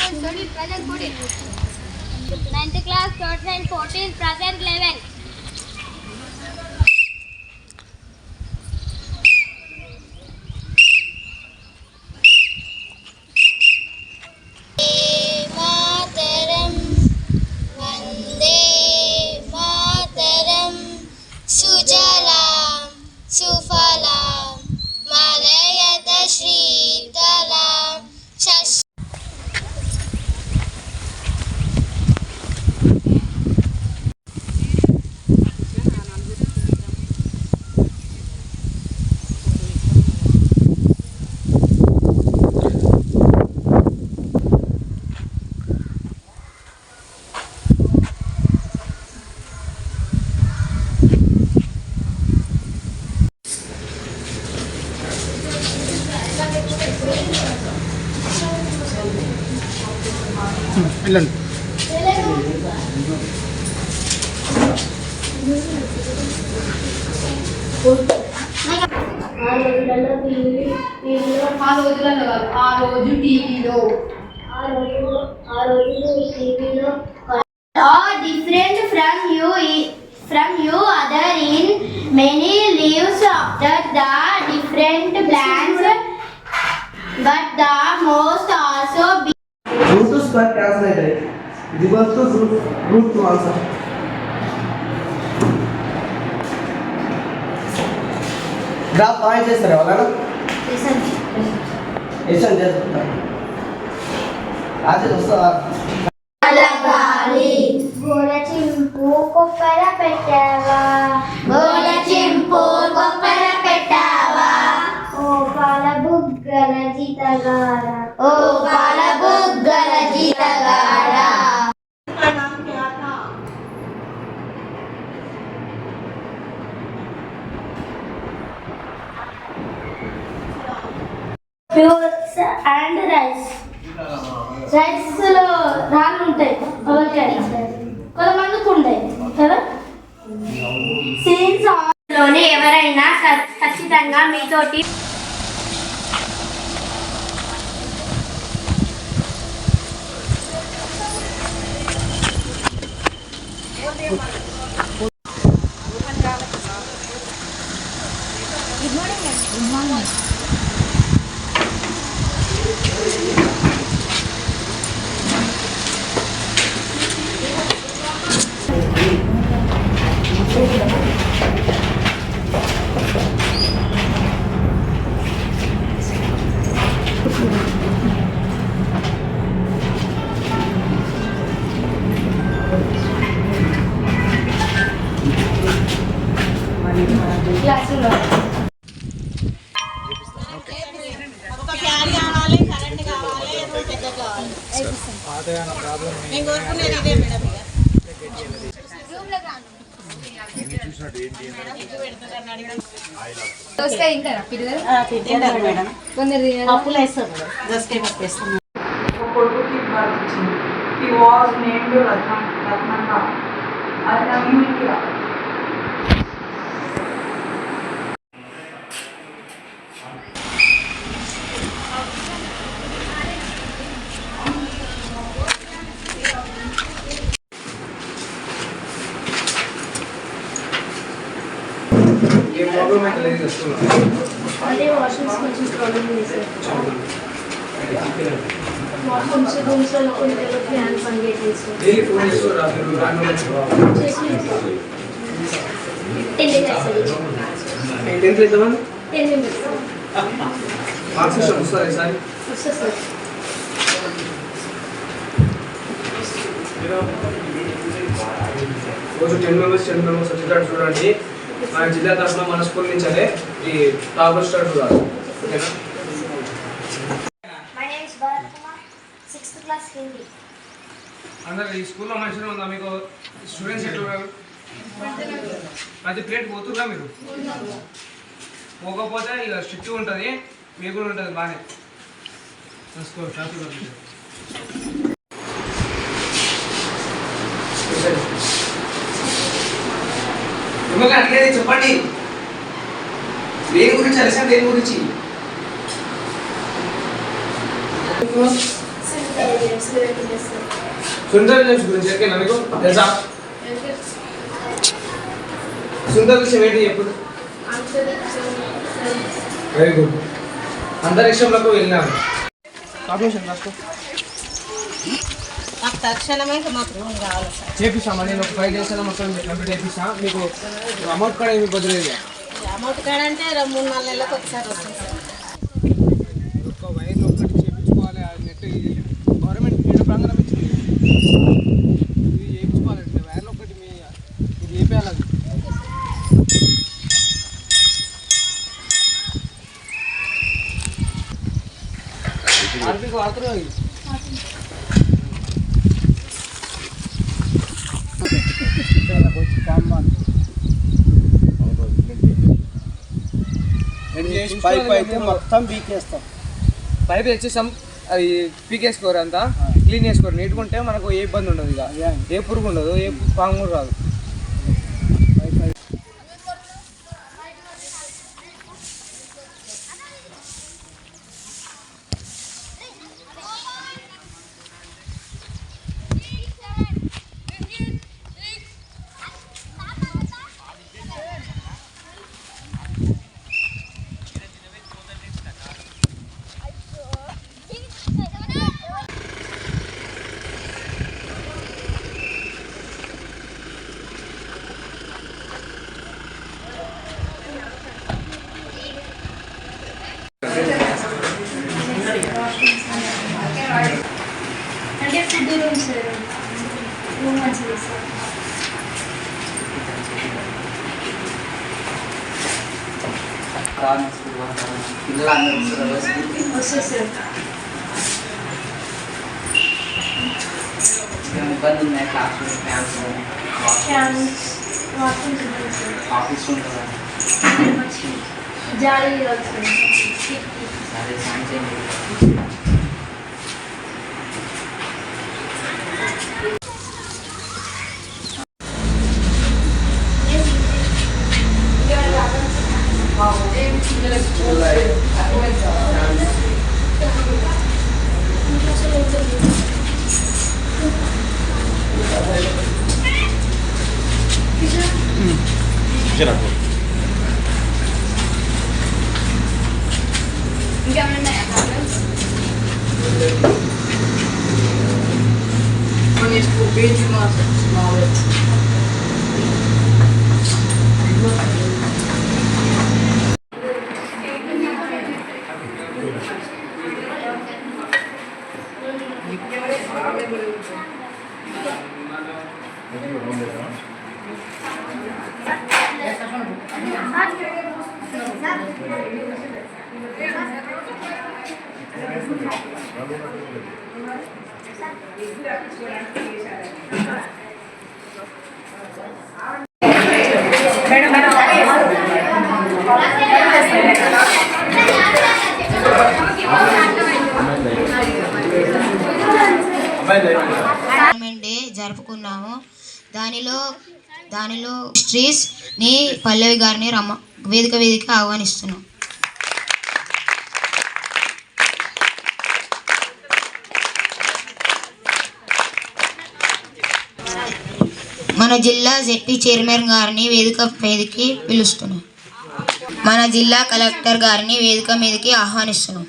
9th class, 13, 14, present 11. సుజలాం సుఫలాం మలయజ శ్రీతలాం వెళ్ళండి. are different from you other in many leaves after the different plants, but the most also be root two square translate है reverse to root two answer graph point చేస్తారా వాళ్ళ ఎసన్ చేస్తా ఆజే దోస్తా గాలి గోల చింపు కొప్పర పెట్టావా గోల చింపు కొప్పర పెట్టావా ఓ పాల బుగ్గల జీతగాడ ఓ పాల బుగ్గల జీతగాడ ఫ్రూట్స్ అండ్ రైస్ రైస్లో రాళ్ళు ఉంటాయి కొంతమందికి ఉంటాయి కదా. సీన్స్ లోని ఎవరైనా ఖచ్చితంగా మీతోటి క్లాసులో దోసకాయ తింటారా పిల్లలు? మేడం కొందరు అప్పులు వేస్తారు మేడం దోసకాయ పప్పు వేస్తాం. కొడుకుకి బర్త్ ఇచ్చింది. హీ వాజ్ నేమ్డ్ రత్నంగ. అది నమ్మికి అంటే వాష్రూమ్స్ కొంచెం ప్రాబ్లమ్ ఉంది సార్. వాష్రూమ్స్ రూమ్స్లో కొన్ని ఫ్యాన్ పనిచేయట్లేదు సార్. 10 minutes వస్తుంది సార్. రోజు 10 మెంబర్స్ వచ్చేటట్టు చూడండి. మన జిల్లా తరఫున మన స్కూల్ నుంచి ఈ టాపర్ స్టార్ట్ చూడాలి. ఓకేనా? My name is Bharat Kumar 6th class Hindi. అందరు ఈ స్కూల్లో మంచిగా ఉందా మీకు? స్టూడెంట్స్ ఎట్లా ఉన్నారు? ప్రతి ప్లేట్ పోతుందా మీరు? పోకపోతే ఇక స్ట్రిక్ట్ ఉంటుంది, మీకు కూడా ఉంటుంది బాగానే. అడిగేది చెప్పండి. దేని గురించి అలసా? దేని గురించి? సుందర విలియమ్స్ గురించి ఎరికేనా మీకు తెలుసా? సుందర విషయం ఏంటి ఎప్పుడు? Very good. అంతరిక్షంలోకి వెళ్ళినాను. కాంపిటీషన్ రాసుకో. మాకు తక్షణమే మాకు రూమ్ కావాలి సార్. చేపిస్తామా? నేను ఒక 5 days మొత్తం కంప్లీట్ చేపిస్తా. మీకు అమౌంట్ కూడా ఏమి కుదరలేదు. అమౌంట్ కాడ అంటే 3-4 నెలలకు ఒకసారి వస్తుంది సార్. ఒక వైర్ ఒకటి చేయించుకోవాలి. నెట్ గవర్నమెంట్ ప్రాంగణం ఇచ్చింది, ఇది చేయించుకోవాలండి. వైర్లు ఒకటి ఇది చేపేయాలి. ఆర్పీకి వాడుతున్నావు ఇది. పైప్ అయితే మొత్తం పీకేస్తాం. పైపు తెచ్చేసాం, అది పీకేసుకోరు, అంతా క్లీన్ చేసుకోరు. నీట్గా ఉంటే మనకు ఏ ఇబ్బంది ఉండదు. ఇక ఏ పురుగు ఉండదు, ఏ పాము కూడా రాదు. అంటే ఫుడ్ రూమ్ సార్, రూమ్ మంచిది సార్. వస్తుంది సార్. ఇబ్బంది ఉన్నాయి. Class room fans fans washrooms ఉంటుంది సార్. ఆఫీస్ ఉంటుందా? జాలీ వస్తుంది సరే సాయం డే జరుపుకున్నాము. దానిలో స్ట్రీస్ ని పల్లవి గారిని వేదిక ఆహ్వానిస్తున్నాం. మన జిల్లా జెడ్పీ చైర్మన్ గారిని వేదికకి పిలుస్తున్నాం. మన జిల్లా కలెక్టర్ గారిని వేదిక మీదకి ఆహ్వానిస్తున్నాం.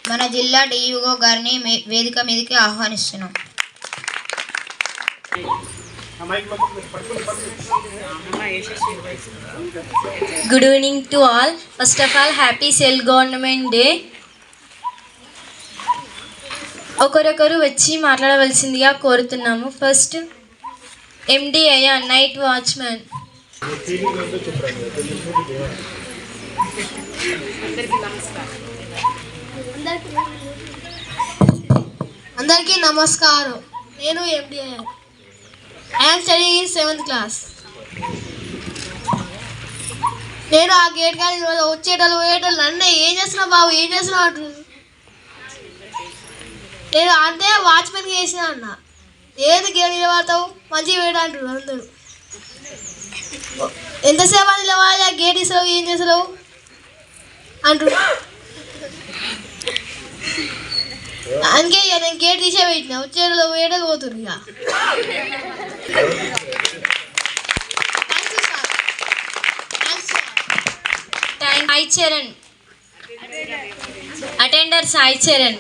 మన జిల్లా డిఈఓ గారిని వేదిక మీదకి ఆహ్వానిస్తున్నాం. Good evening to all. First of all happy self government day. ఒకరొకరు వచ్చి మాట్లాడవలసిందిగా కోరుతున్నాము. ఫస్ట్ ఎండి అయ్యా, నైట్ వాచ్మెన్. అందరికీ నమస్కారం. నేను ఎండి అయ్యా. I'm studying in 7th class. నేను ఆ గేట్ కానీ వచ్చేటోళ్ళు పోయేటోళ్ళు నన్ను ఏం చేస్తున్నావు బాబు, ఏం చేస్తున్నావు అంటున్నాను. నేను అంటే వాచ్మెన్కి వేసిన అన్న, ఏది గేట్ నిలబడతావు మంచిగా వేయడం అంటున్నారు అందరూ. ఎంతసేపు అది నిలవాలి, ఆ గేట్ ఇస్తావు, ఏం చేస్తావు, అంటున్నా. అందుకే ఇక నేను గేట్ తీసే పెట్టిన వచ్చేటలో వేయడలు పోతుంది ఇక. Sai Charan. Attender Sai Charan.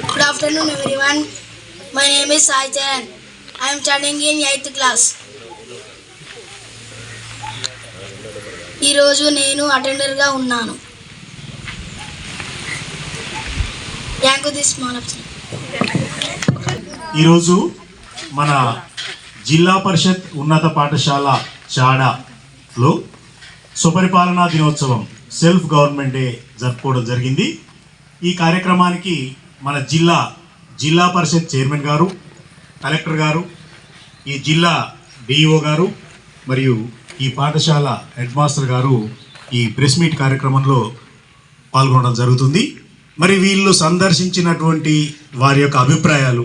Good afternoon everyone. My name is Sai Charan. I am studying in 8th class. ఈరోజు నేను అటెండర్గా ఉన్నాను. Thank you this small option. ఈరోజు మన జిల్లా పరిషత్ ఉన్నత పాఠశాల చాడలో సుపరిపాలనా దినోత్సవం సెల్ఫ్ గవర్నమెంట్ డే జరుపుకోవడం జరిగింది. ఈ కార్యక్రమానికి మన జిల్లా పరిషత్ చైర్మన్ గారు, కలెక్టర్ గారు, ఈ జిల్లా డిఈఓ గారు మరియు ఈ పాఠశాల హెడ్ మాస్టర్ గారు ఈ ప్రెస్ మీట్ కార్యక్రమంలో పాల్గొనడం జరుగుతుంది. మరి వీళ్ళు సందర్శించినటువంటి వారి యొక్క అభిప్రాయాలు,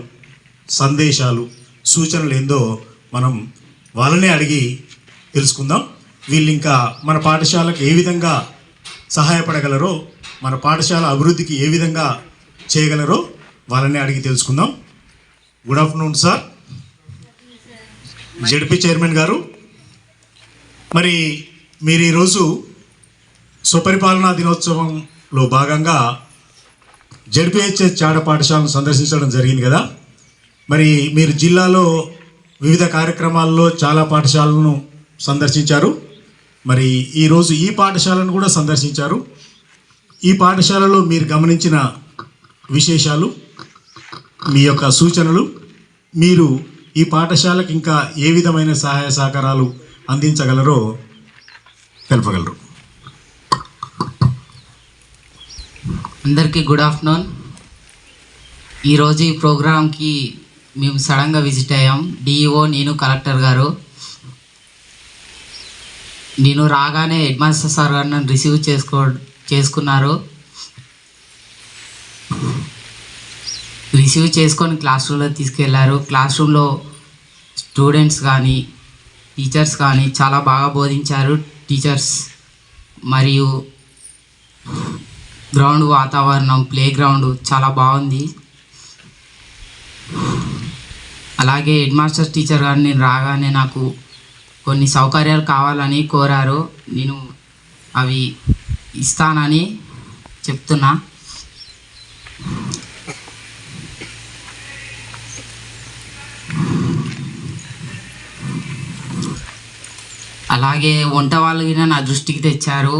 సందేశాలు, సూచనలు ఏందో మనం వాళ్ళనే అడిగి తెలుసుకుందాం. వీళ్ళు ఇంకా మన పాఠశాలకు ఏ విధంగా సహాయపడగలరో, మన పాఠశాల అభివృద్ధికి ఏ విధంగా చేయగలరో వాళ్ళని అడిగి తెలుసుకుందాం. Good afternoon sir. ZP chairman గారు, మరి మీరు ఈరోజు సుపరిపాలనా దినోత్సవంలో భాగంగా జెడ్పీహెచ్ఎస్ చాడ పాఠశాలను సందర్శించడం జరిగింది కదా. మరి మీరు జిల్లాలో వివిధ కార్యక్రమాల్లో చాలా పాఠశాలను సందర్శించారు. మరి ఈరోజు ఈ పాఠశాలను కూడా సందర్శించారు. ఈ పాఠశాలలో మీరు గమనించిన విశేషాలు, మీ యొక్క సూచనలు, మీరు ఈ పాఠశాలకు ఇంకా ఏ విధమైన సహాయ సహకారాలు అందించగలరో తెలపగలరు. అందరికీ గుడ్ ఆఫ్టర్నూన్. ఈరోజు ఈ ప్రోగ్రాంకి మేము సడన్గా విజిట్ అయ్యాం. డిఈఓ, నేను, కలెక్టర్ గారు. నేను రాగానే హెడ్ మాస్టర్ సార్ గారు నన్ను రిసీవ్ చేసుకున్నారు. రిసీవ్ చేసుకొని క్లాస్ రూమ్లో తీసుకెళ్లారు. క్లాస్ రూమ్లో స్టూడెంట్స్ కానీ టీచర్స్ కానీ చాలా బాగా బోధించారు. టీచర్స్ మరియు గ్రౌండ్ వాతావరణం, ప్లే గ్రౌండ్ చాలా బాగుంది. అలాగే హెడ్ మాస్టర్ టీచర్ గారు నేను రాగానే నాకు కొన్ని సౌకర్యాలు కావాలని కోరారు. నేను అవి ఇస్తానని చెప్తున్నా. అలాగే వంట వాళ్ళు గిన నా దృష్టికి తెచ్చారు.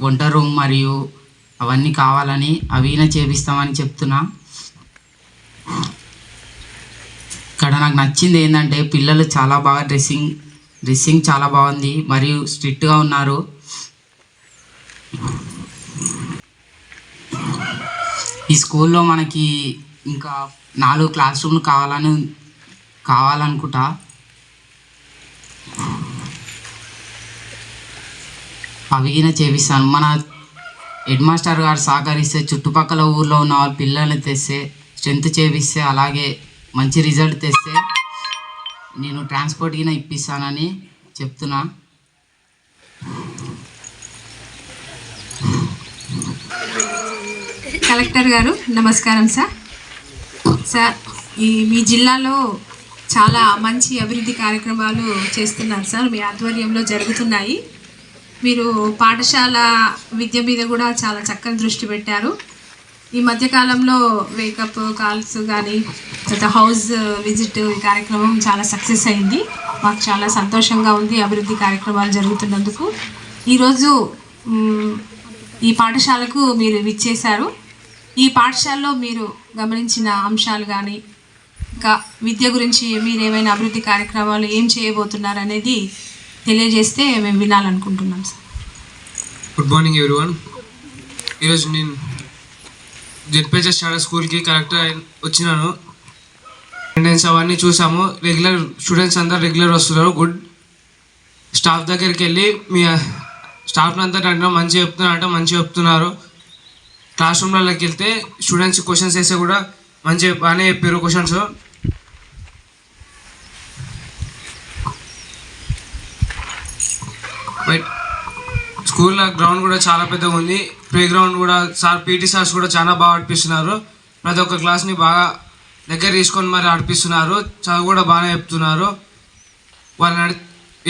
వంట రూమ్ మరియు అవన్నీ కావాలని, అవినా చేపిస్తామని చెప్తున్నా. ఇక్కడ నాకు నచ్చింది ఏంటంటే పిల్లలు చాలా బాగా డ్రెస్సింగ్ చాలా బాగుంది మరియు స్ట్రిక్ట్గా ఉన్నారు. ఈ స్కూల్లో మనకి ఇంకా 4 క్లాస్ రూమ్లు కావాలనుకుంటా. అవిగిన చేపిస్తాను. మన హెడ్ మాస్టర్ గారు సహకరిస్తే, చుట్టుపక్కల ఊర్లో ఉన్న వాళ్ళ పిల్లల్ని తెస్తే, స్ట్రెంత్ చేపిస్తే, అలాగే మంచి రిజల్ట్ తెస్తే నేను ట్రాన్స్పోర్ట్ గిన ఇప్పిస్తానని చెప్తున్నా. కలెక్టర్ గారు నమస్కారం సార్. సార్, మీ జిల్లాలో చాలా మంచి అభివృద్ధి కార్యక్రమాలు చేస్తున్నారు సార్. మీ ఆధ్వర్యంలో జరుగుతున్నాయి. మీరు పాఠశాల విద్య మీద కూడా చాలా చక్కని దృష్టి పెట్టారు. ఈ మధ్యకాలంలో వేకప్ కాల్స్ కానీ హౌస్ విజిట్ ఈ కార్యక్రమం చాలా సక్సెస్ అయింది. మాకు చాలా సంతోషంగా ఉంది అభివృద్ధి కార్యక్రమాలు జరుగుతున్నందుకు. ఈరోజు ఈ పాఠశాలకు మీరు విచ్చేశారు. ఈ పాఠశాలలో మీరు గమనించిన అంశాలు కానీ, ఇంకా విద్య గురించి మీరు ఏమైనా అభివృద్ధి కార్యక్రమాలు ఏం చేయబోతున్నారు అనేది తెలియజేస్తే మేము వినాలనుకుంటున్నాం సార్. Good morning everyone. ఈరోజు నేను జెడ్పీహెచ్ఎస్ చాడ స్కూల్కి కరెక్ట్గా వచ్చినాను. అటెండెన్స్ అవన్నీ చూసాము. రెగ్యులర్ స్టూడెంట్స్ అందరూ రెగ్యులర్ వస్తున్నారు. గుడ్. స్టాఫ్ దగ్గరికి వెళ్ళి మీ స్టాఫ్ని అంతా అంటే మంచిగా చెప్తున్నారు. క్లాస్ రూమ్లలోకి వెళ్తే స్టూడెంట్స్ క్వశ్చన్స్ వేస్తే కూడా బాగానే చెప్పారు క్వశ్చన్స్. బట్ స్కూల్లో గ్రౌండ్ కూడా చాలా పెద్దగా ఉంది. ప్లే గ్రౌండ్ కూడా పీటీ సార్స్ కూడా చాలా బాగా ఆడిపిస్తున్నారు. ప్రతి ఒక్క క్లాస్ని బాగా దగ్గర తీసుకొని మరి ఆడిపిస్తున్నారు. చదువు కూడా బాగానే చెప్తున్నారు. వాళ్ళని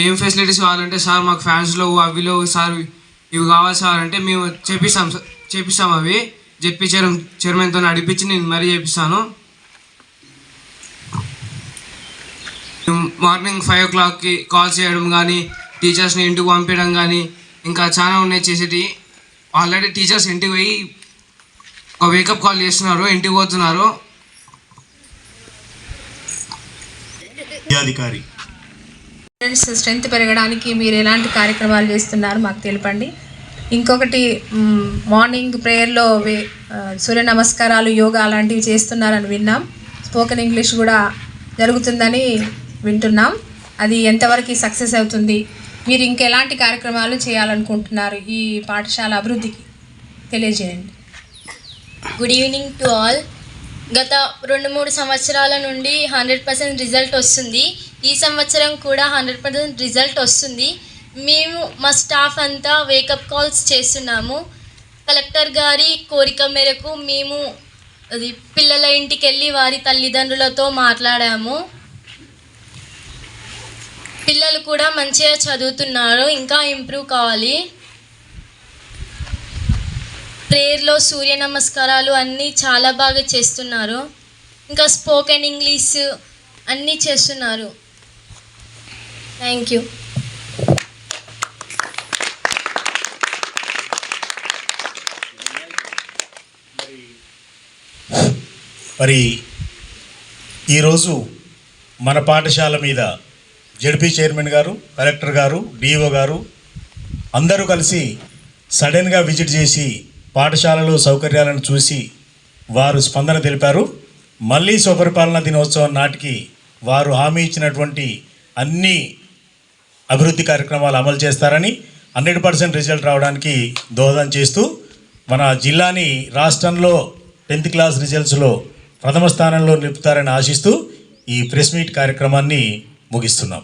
ఏం ఫెసిలిటీస్ కావాలంటే సార్ మాకు ఫ్యాన్స్లో అవి లేవు సార్, ఇవి కావాలి సార్ అంటే మేము చేపిస్తాం అవి జెడ్పీ చైర్మన్తో నడిపించి నేను మరీ చేపిస్తాను. మార్నింగ్ 5 o'clockకి కాల్ చేయడం కానీ, టీచర్స్ని ఇంటికి పంపించడం కానీ ఇంకా చాలా ఉన్నాయి చేసేటి. ఆల్రెడీ టీచర్స్ ఇంటికి పోయి ఒక వేకప్ కాల్ చేస్తున్నారు, ఇంటికి పోతున్నారు. అధికారి స్టూడెంట్స్ స్ట్రెంత్ పెరగడానికి మీరు ఎలాంటి కార్యక్రమాలు చేస్తున్నారు మాకు తెలపండి. ఇంకొకటి మార్నింగ్ ప్రేయర్లో సూర్య నమస్కారాలు, యోగా అలాంటివి చేస్తున్నారని విన్నాం. స్పోకెన్ ఇంగ్లీష్ కూడా జరుగుతుందని వింటున్నాం. అది ఎంతవరకు సక్సెస్ అవుతుంది? మీరు ఇంకెలాంటి కార్యక్రమాలు చేయాలనుకుంటున్నారు ఈ పాఠశాల అభివృద్ధికి తెలియజేయండి. Good evening to all. గత 2-3 సంవత్సరాల నుండి 100% రిజల్ట్ వస్తుంది. ఈ సంవత్సరం కూడా 100% రిజల్ట్ వస్తుంది. మేము మా స్టాఫ్ అంతా వేకప్ కాల్స్ చేస్తున్నాము. కలెక్టర్ గారి కోరిక మేరకు మేము పిల్లల ఇంటికి వెళ్ళి వారి తల్లిదండ్రులతో మాట్లాడాము. పిల్లలు కూడా మంచిగా చదువుతున్నారు, ఇంకా ఇంప్రూవ్ కావాలి. ప్రేయర్లో సూర్య నమస్కారాలు అన్నీ చాలా బాగా చేస్తున్నారు. ఇంకా స్పోకెన్ ఇంగ్లీష్ అన్నీ చేస్తున్నారు. Thank you. మరి ఈరోజు మన పాఠశాల మీద జెడ్పీ చైర్మన్ గారు, కలెక్టర్ గారు, డిఓ గారు అందరూ కలిసి సడన్గా విజిట్ చేసి పాఠశాలలో సౌకర్యాలను చూసి వారు స్పందన తెలిపారు. మళ్ళీ స్వపరిపాలన దినోత్సవం నాటికి వారు హామీ ఇచ్చినటువంటి అన్ని అభివృద్ధి కార్యక్రమాలు అమలు చేస్తారని, 100% రిజల్ట్ రావడానికి దోహదం చేస్తూ మన జిల్లాని రాష్ట్రంలో 10th క్లాస్ రిజల్ట్స్లో ప్రథమ స్థానంలో నిలుపుతారని ఆశిస్తూ ఈ ప్రెస్ మీట్ కార్యక్రమాన్ని ముగిస్తున్నాం.